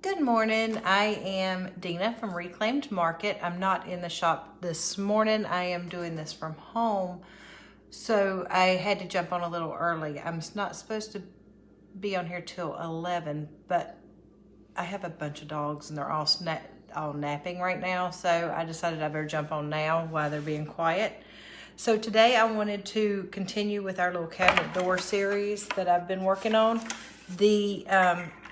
Good morning. I am Dena from Re-Claym'd Market. I'm not in the shop this morning. I am doing this from home. So I had to jump on a little early. I'm not supposed to be on here till 11, but I have a bunch of dogs and they're all napping right now. So I decided I better jump on now while they're being quiet. So today I wanted to continue with our little cabinet door series that I've been working on. The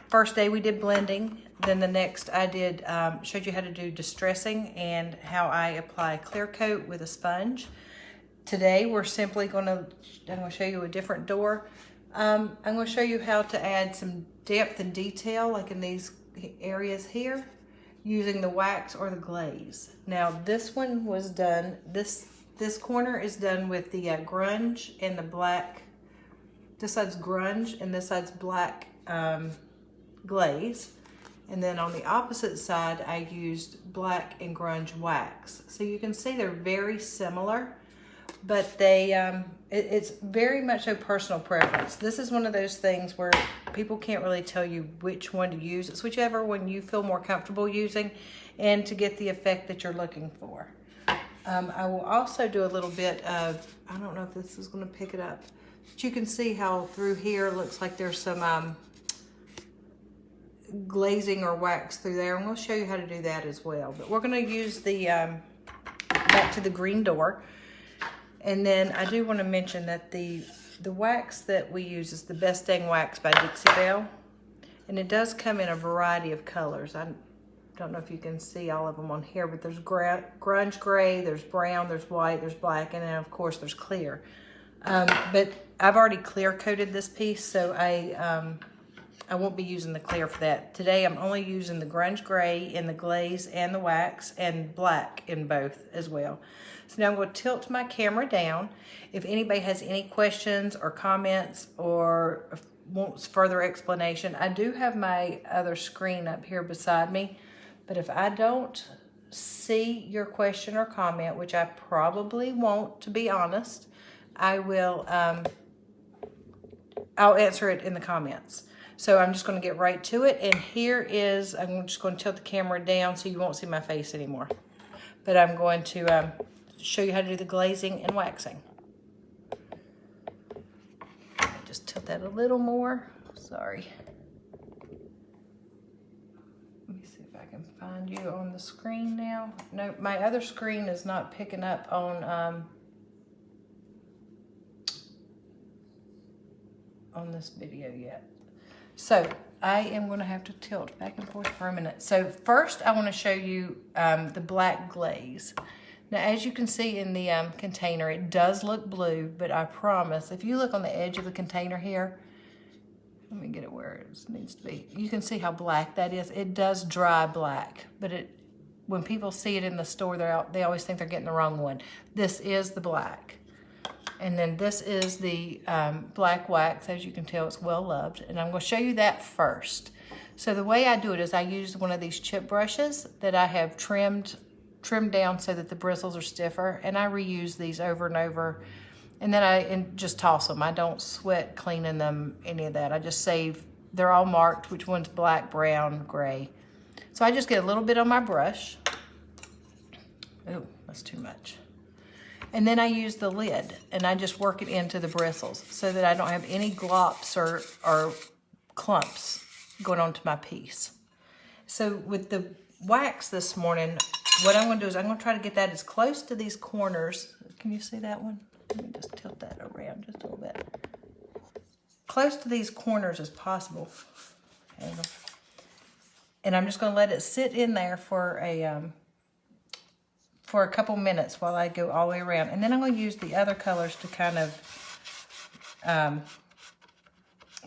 first day we did blending, then the next I did showed you how to do distressing and how I apply clear coat with a sponge. Today we're simply I'm going to show you a different door. I'm going to show you how to add some depth and detail like in these areas here using the wax or the glaze. Now this one was done, this corner is done with the grunge and the black. This side's grunge and this side's black glaze. And then on the opposite side, I used black and grunge wax. So you can see they're very similar, but it's very much a personal preference. This is one of those things where people can't really tell you which one to use. It's whichever one you feel more comfortable using and to get the effect that you're looking for. I will also do a little bit of, I don't know if this is going to pick it up, but you can see how through here looks like there's some glazing or wax through there. I'm going to show you how to do that as well. But we're going to use the back to the green door. And then I do want to mention that the wax that we use is the Best Dang Wax by Dixie Belle. And it does come in a variety of colors. I don't know if you can see all of them on here, but there's grunge gray, there's brown, there's white, there's black, and then of course there's clear. But I've already clear coated this piece, so I won't be using the clear for that. Today I'm only using the grunge gray in the glaze and the wax and black in both as well. So now I'm going to tilt my camera down. If anybody has any questions or comments or wants further explanation, I do have my other screen up here beside me. But if I don't see your question or comment, which I probably won't, to be honest, I will, I'll answer it in the comments. So I'm just going to get right to it. And here is, I'm just going to tilt the camera down so you won't see my face anymore. But I'm going to show you how to do the glazing and waxing. Just tilt that a little more. Sorry. Let me see if I can find you on the screen now. No, my other screen is not picking up on this video yet. So I am going to have to tilt back and forth for a minute. So first I want to show you the black glaze. Now as you can see in the container, it does look blue, but I promise if you look on the edge of the container here, let me get it where it needs to be. You can see how black that is. It does dry black, but when people see it in the store, they always think they're getting the wrong one. This is the black. And then this is the black wax. As you can tell, it's well loved. And I'm going to show you that first. So the way I do it is I use one of these chip brushes that I have trimmed down so that the bristles are stiffer. And I reuse these over and over. And then I just toss them. I don't sweat cleaning them, any of that. I just save, they're all marked, which one's black, brown, gray. So I just get a little bit on my brush. Ooh, that's too much. And then I use the lid and I just work it into the bristles so that I don't have any glops or clumps going onto my piece. So with the wax this morning, what I'm going to do is I'm going to try to get that as close to these corners. Can you see that one? Let me just tilt that around just a little bit. Close to these corners as possible. And I'm just going to let it sit in there for a couple minutes while I go all the way around. And then I'm going to use the other colors to kind of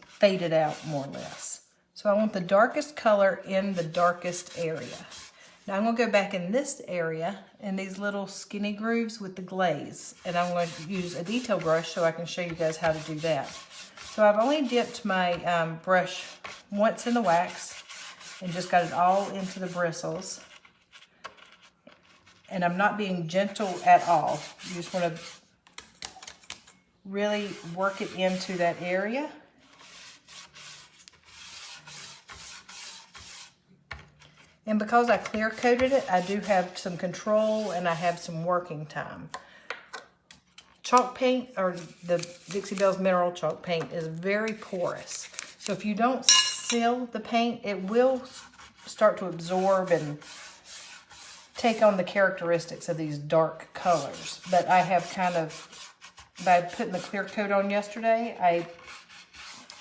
fade it out more or less. So I want the darkest color in the darkest area. Now I'm going to go back in this area in these little skinny grooves with the glaze. And I'm going to use a detail brush so I can show you guys how to do that. So I've only dipped my brush once in the wax and just got it all into the bristles. And I'm not being gentle at all. You just want to really work it into that area. And because I clear coated it, I do have some control and I have some working time. Chalk paint, or the Dixie Belle's mineral chalk paint, is very porous. So if you don't seal the paint, it will start to absorb and take on the characteristics of these dark colors. But I have kind of, by putting the clear coat on yesterday, I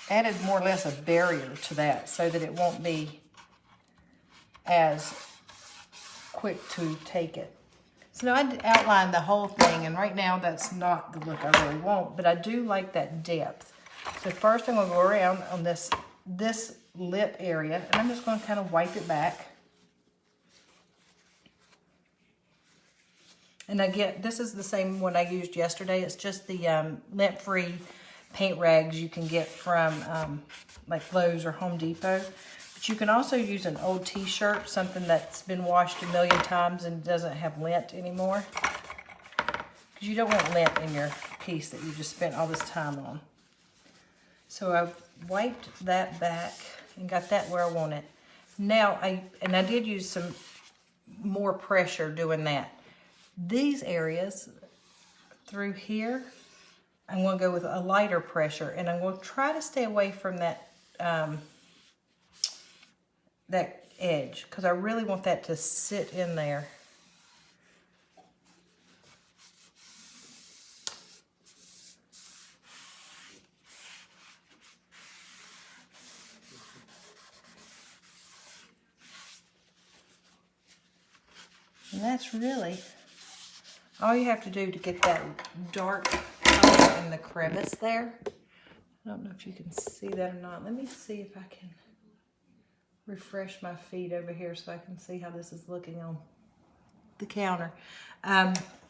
added more or less a barrier to that so that it won't be as quick to take it. So now I outlined the whole thing, and right now that's not the look I really want, but I do like that depth. So first I'm going to go around on this lip area, and I'm just going to kind of wipe it back. And again, this is the same one I used yesterday. It's just the lint-free paint rags you can get from like Lowe's or Home Depot. But you can also use an old t-shirt, something that's been washed a million times and doesn't have lint anymore. Because you don't want lint in your piece that you just spent all this time on. So I've wiped that back and got that where I want it. Now, I did use some more pressure doing that. These areas through here, I'm going to go with a lighter pressure, and I'm going to try to stay away from that that edge, because I really want that to sit in there. And that's really all you have to do to get that dark color in the crevice there. I don't know if you can see that or not. Let me see if I can refresh my feed over here so I can see how this is looking on the counter.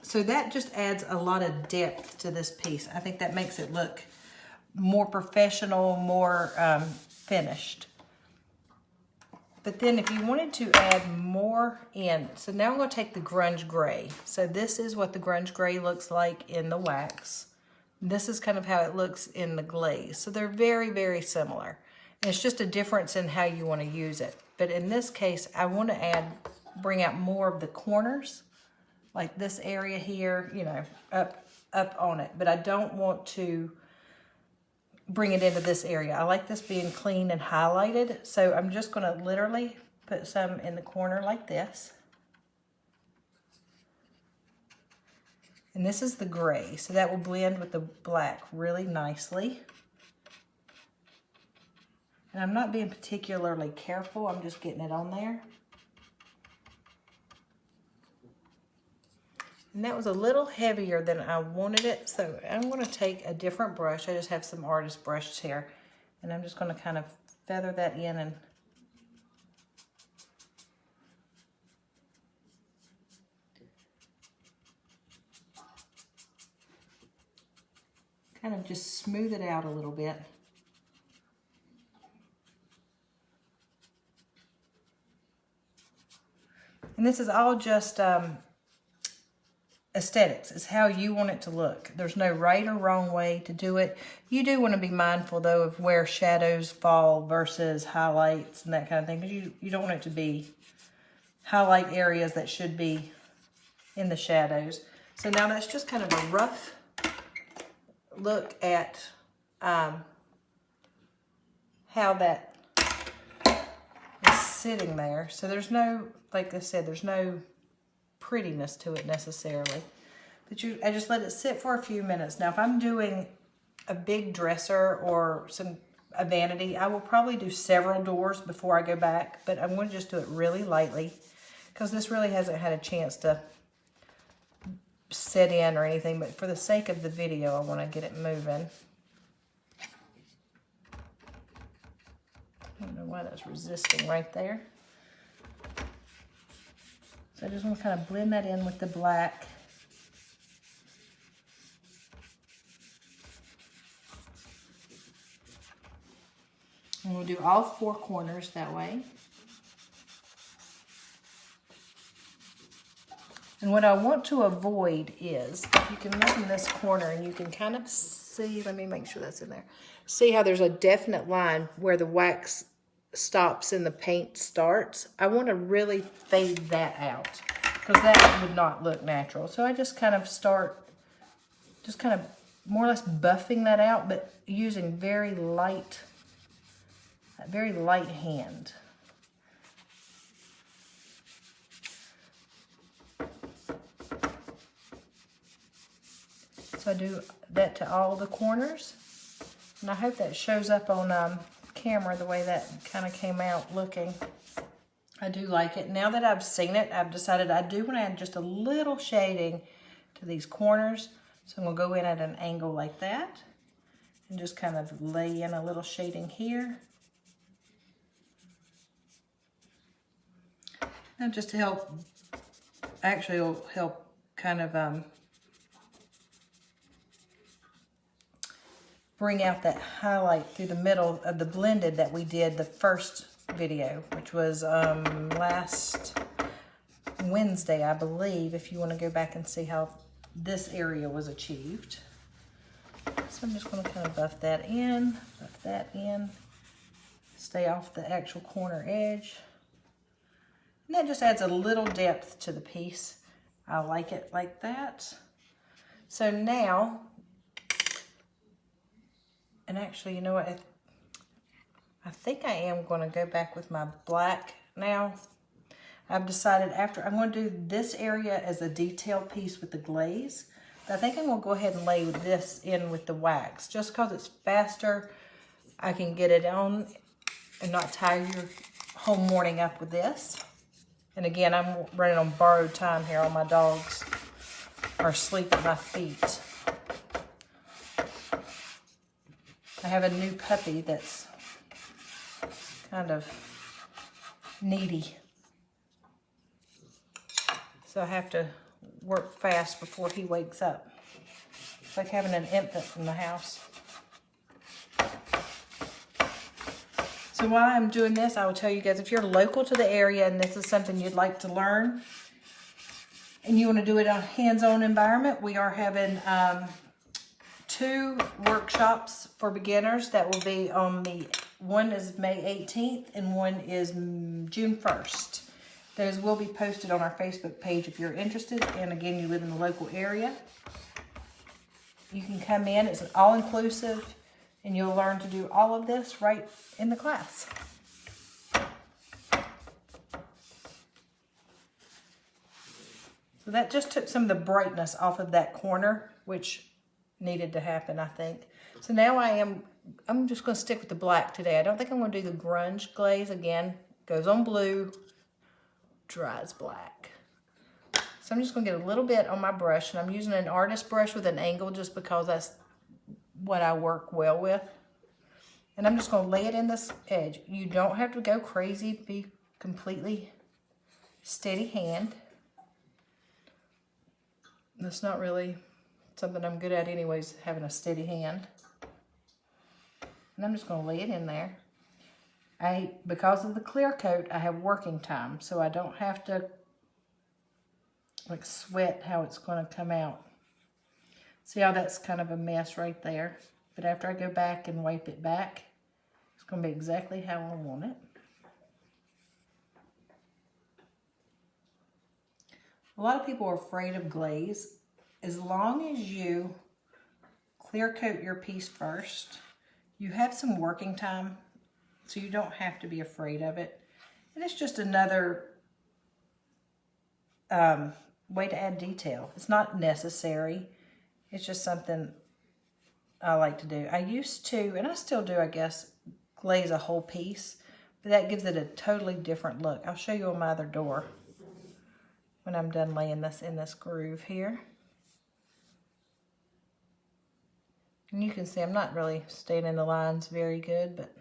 So that just adds a lot of depth to this piece. I think that makes it look more professional, more finished. But then if you wanted to add more in, so now I'm going to take the grunge gray. So this is what the grunge gray looks like in the wax. This is kind of how it looks in the glaze. So they're very, very similar. And it's just a difference in how you want to use it. But in this case, I want to bring out more of the corners, like this area here, you know, up on it. But I don't want to bring it into this area. I like this being clean and highlighted. So I'm just going to literally put some in the corner like this. And this is the gray, so that will blend with the black really nicely. And I'm not being particularly careful, I'm just getting it on there. And that was a little heavier than I wanted it, so I'm going to take a different brush. I just have some artist brushes here, and I'm just going to kind of feather that in and kind of just smooth it out a little bit. And this is all just aesthetics. It's how you want it to look. There's no right or wrong way to do it. You do want to be mindful, though, of where shadows fall versus highlights and that kind of thing, because you don't want it to be highlight areas that should be in the shadows. So now that's just kind of a rough look at how that is sitting there. So there's no, like I said, there's no prettiness to it necessarily. But I just let it sit for a few minutes. Now, if I'm doing a big dresser or a vanity, I will probably do several doors before I go back, but I'm going to just do it really lightly because this really hasn't had a chance to set in or anything, but for the sake of the video, I want to get it moving. I don't know why that's resisting right there. So I just want to kind of blend that in with the black. And we'll do all 4 corners that way. And what I want to avoid is, if you can look in this corner and you can kind of see, let me make sure that's in there. See how there's a definite line where the wax stops and the paint starts, I want to really fade that out because that would not look natural. So I just kind of start, just kind of more or less buffing that out, but using very light hand. So I do that to all the corners, and I hope that shows up on camera the way that kind of came out looking. I do like it. Now that I've seen it, I've decided I do want to add just a little shading to these corners. So I'm going to go in at an angle like that and just kind of lay in a little shading here. Now just to help, actually it'll help kind of bring out that highlight through the middle of the blended that we did the first video, which was last Wednesday, I believe, if you want to go back and see how this area was achieved. So I'm just going to kind of buff that in, stay off the actual corner edge. And that just adds a little depth to the piece. I like it like that. So now, and actually, you know what? I think I am going to go back with my black now. I've decided I'm going to do this area as a detail piece with the glaze. But I think I'm going to go ahead and lay this in with the wax. Just because it's faster, I can get it on and not tie your whole morning up with this. And again, I'm running on borrowed time here. All my dogs are asleep at my feet. I have a new puppy that's kind of needy. So I have to work fast before he wakes up. It's like having an infant in the house. So while I'm doing this, I will tell you guys, if you're local to the area and this is something you'd like to learn and you want to do it in a hands-on environment, we are having 2 workshops for beginners that will be on one is May 18th and one is June 1st. Those will be posted on our Facebook page if you're interested. And again, you live in the local area. You can come in. It's an all-inclusive, and you'll learn to do all of this right in the class. So that just took some of the brightness off of that corner, which needed to happen, I think. So now I'm just going to stick with the black today. I don't think I'm going to do the grunge glaze again. Goes on blue, dries black. So I'm just going to get a little bit on my brush, and I'm using an artist brush with an angle just because that's what I work well with. And I'm just going to lay it in this edge. You don't have to go crazy, be completely steady hand. That's not really something I'm good at anyways, having a steady hand. And I'm just going to lay it in there. Because of the clear coat, I have working time, so I don't have to like sweat how it's going to come out. See how that's kind of a mess right there? But after I go back and wipe it back, it's going to be exactly how I want it. A lot of people are afraid of glaze. As long as you clear coat your piece first, you have some working time, so you don't have to be afraid of it. And it's just another way to add detail. It's not necessary. It's just something I like to do. I used to, and I still do, I guess, glaze a whole piece, but that gives it a totally different look. I'll show you on my other door when I'm done laying this in this groove here. And you can see I'm not really staying in the lines very good, but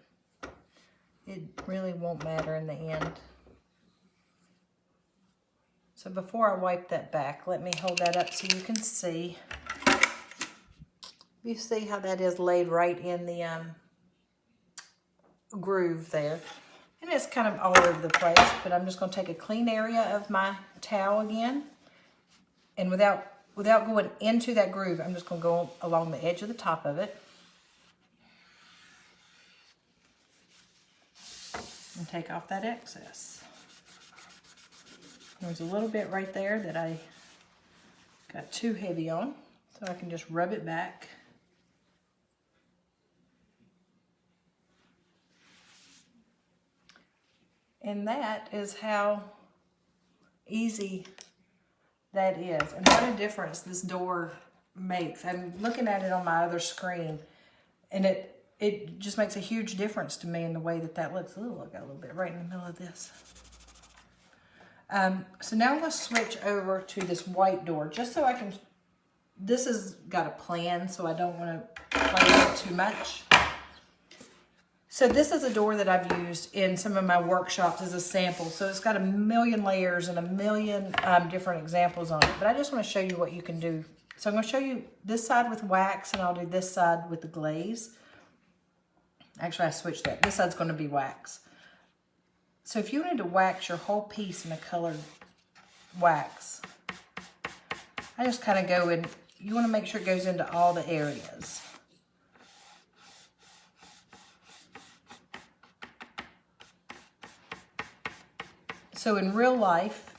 it really won't matter in the end. So before I wipe that back, let me hold that up so you can see. You see how that is laid right in the groove there. And it's kind of all over the place, but I'm just going to take a clean area of my towel again. And without going into that groove, I'm just going to go along the edge of the top of it. and take off that excess. There's a little bit right there that I got too heavy on, so I can just rub it back. And that is how easy that is. And what a difference this door makes. I'm looking at it on my other screen, and it just makes a huge difference to me in the way that that looks. Ooh, I got a little bit right in the middle of this. So now I'm going to switch over to this white door, just so I can, this has got a plan, so I don't want to play with it too much. So this is a door that I've used in some of my workshops as a sample. So it's got a million layers and a million different examples on it. But I just want to show you what you can do. So I'm going to show you this side with wax, and I'll do this side with the glaze. Actually, I switched that. This side's going to be wax. So if you wanted to wax your whole piece in a colored wax, I just kind of go in. You want to make sure it goes into all the areas. So in real life,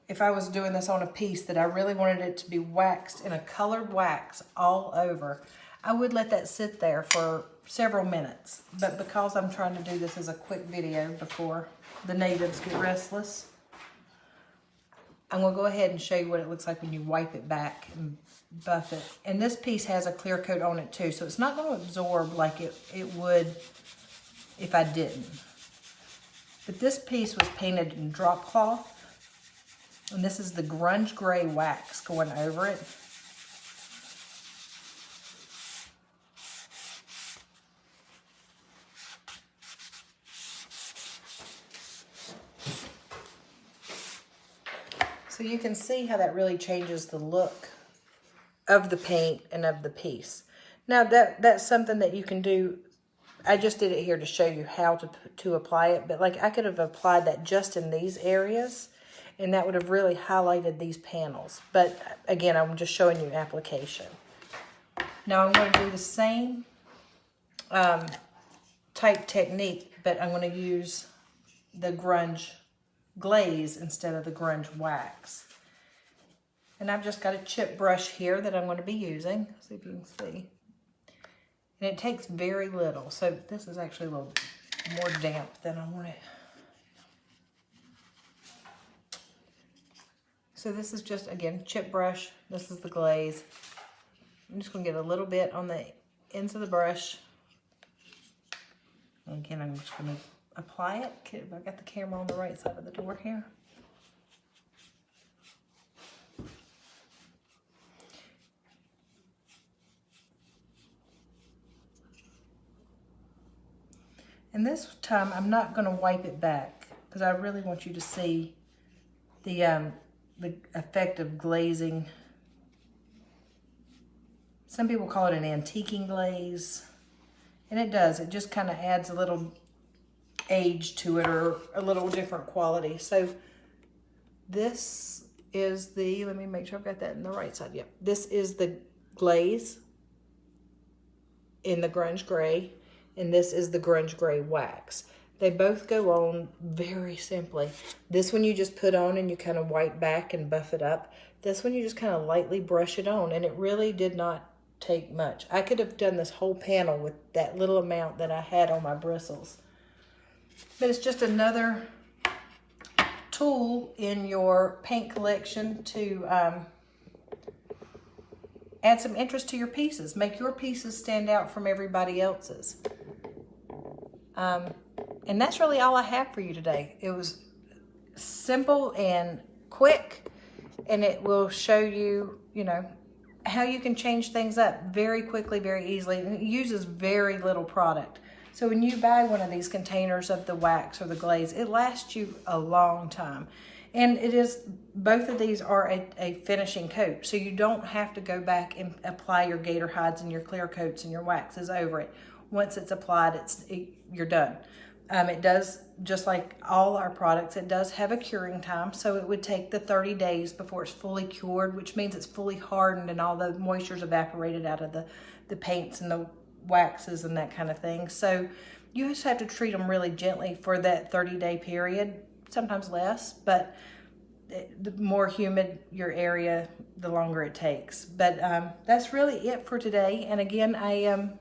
if I was doing this on a piece that I really wanted it to be waxed in a colored wax all over, I would let that sit there for several minutes. But because I'm trying to do this as a quick video before the natives get restless, I'm going to go ahead and show you what it looks like when you wipe it back and buff it. And this piece has a clear coat on it too, so it's not going to absorb like it would if I didn't. But this piece was painted in drop cloth, and this is the grunge gray wax going over it. So you can see how that really changes the look of the paint and of the piece. Now that's something that you can do. I just did it here to show you how to apply it, but like I could have applied that just in these areas, and that would have really highlighted these panels. But again, I'm just showing you application. Now I'm going to do the same type technique, but I'm going to use the grunge glaze instead of the grunge wax. And I've just got a chip brush here that I'm going to be using. See if you can see. And it takes very little. So this is actually a little more damp than I want it. So this is just, again, chip brush. This is the glaze. I'm just going to get a little bit on the ends of the brush. And again, I'm just going to apply it. I've got the camera on the right side of the door here. And this time, I'm not going to wipe it back because I really want you to see the effect of glazing. Some people call it an antiquing glaze, and it does. It just kind of adds a little age to it, or a little different quality. So this is the, let me make sure I've got that in the right side. Yep. This is the glaze in the grunge gray, and this is the grunge gray wax. They both go on very simply. This one you just put on and you kind of wipe back and buff it up. This one you just kind of lightly brush it on, and it really did not take much. I could have done this whole panel with that little amount that I had on my bristles. But it's just another tool in your paint collection to add some interest to your pieces. Make your pieces stand out from everybody else's. And that's really all I have for you today. It was simple and quick, and it will show you, you know, how you can change things up very quickly, very easily, and it uses very little product. So when you buy one of these containers of the wax or the glaze, it lasts you a long time. And it is, both of these are a finishing coat, so you don't have to go back and apply your gator hides and your clear coats and your waxes over it. Once it's applied, you're done. It does, just like all our products, it does have a curing time, so it would take the 30 days before it's fully cured, which means it's fully hardened and all the moisture's evaporated out of the paints and the waxes and that kind of thing. So You just have to treat them really gently for that 30-day period, sometimes less, but the more humid your area, the longer it takes. But that's really it for today. And again, I am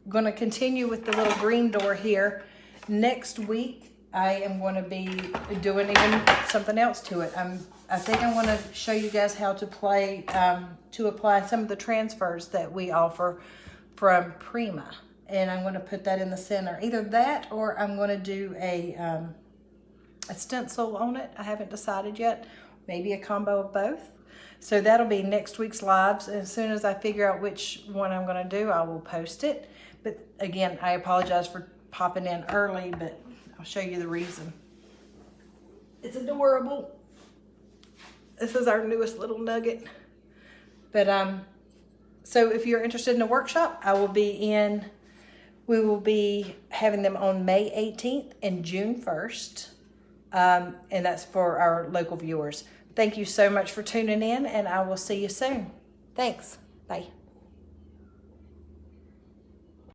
going to continue with the little green door here. Next week, I am going to be doing even something else to it. I think I want to show you guys how to apply some of the transfers that we offer from Prima. And I'm going to put that in the center. Either that or I'm going to do a stencil on it. I haven't decided yet. Maybe a combo of both. So that'll be next week's lives. And as soon as I figure out which one I'm going to do, I will post it. But again, I apologize for popping in early, but I'll show you the reason. It's adorable. This is our newest little nugget. But so if you're interested in a workshop, we will be having them on May 18th and June 1st. And that's for our local viewers. Thank you so much for tuning in, and I will see you soon. Thanks. Bye.